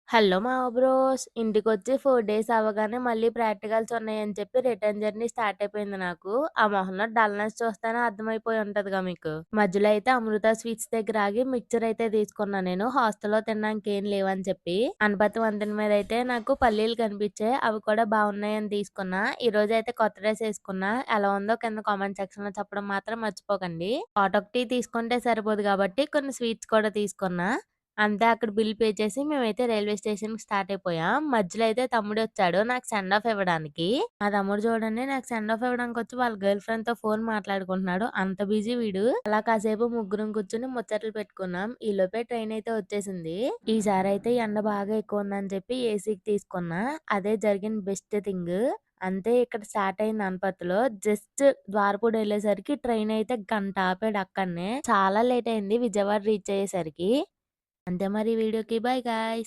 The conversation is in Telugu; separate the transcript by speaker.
Speaker 1: హలో మావ బ్రోస్. ఇంటికొచ్చి 4 డేస్ అవ్వగానే మళ్ళీ ప్రాక్టికల్స్ ఉన్నాయని చెప్పి రిటర్న్ జర్నీ స్టార్ట్ అయిపోయింది నాకు. ఆ మొహంలో డల్‌నెస్ చూస్తేనే అర్థమైపోయి ఉంటదిగా మీకు. మధ్యలో అయితే అమృత స్వీట్స్ దగ్గర ఆగి మిక్చర్ అయితే తీసుకున్నా నేను. హాస్టల్‌లో తినడానికి ఏం లేవని చెప్పి. అనపతి వంతెన మీద అయితే నాకు పల్లీలు కనిపించాయి. అవి కూడా బాగున్నాయని తీసుకున్నా. ఈరోజైతే కొత్త డ్రెస్ ఏసుకున్నా. ఎలా ఉందో కింద కామెంట్ సెక్షన్‌లో చెప్పడం మాత్రం మర్చిపోకండి. హాట్ ఒక టీ తీసుకుంటే సరిపోదు కాబట్టి కొన్ని స్వీట్స్ కూడా తీసుకున్నా. అంతే అక్కడ బిల్ పే చేసి మేమైతే రైల్వే స్టేషన్‌కి స్టార్ట్ అయిపోయాం. మధ్యలో అయితే తమ్ముడొచ్చాడు నాకు సెండ్ ఆఫ్ ఇవ్వడానికి. మా తమ్ముడు చూడండి నాకు సెండ్ ఆఫ్ ఇవ్వడానికొచ్చి వాళ్ళ గర్ల్ ఫ్రెండ్‌తో ఫోన్ మాట్లాడుకుంటున్నాడు. అంత బిజీ వీడు. అలా కాసేపు ముగ్గురం కూర్చొని ముచ్చట్లు పెట్టుకున్నాం. ఈలోపే ట్రైన్ అయితే వచ్చేసింది. ఈసారైతే ఎండ బాగా ఎక్కువ ఉందని చెప్పి ఏసీకి తీసుకున్నా. అదే జరిగిన బెస్ట్ థింగ్. అంతే ఇక్కడ స్టార్ట్ అయింది అనపర్తిలో. జస్ట్ ద్వారపూడి ఎళ్ళేసరికి ట్రైన్ అయితే గంట ఆపాడు అక్కడనే. చాలా లేట్ అయింది విజయవాడ రీచ్ అయ్యేసరికి. అంతే మరి ఈ వీడియోకి. Bye guys.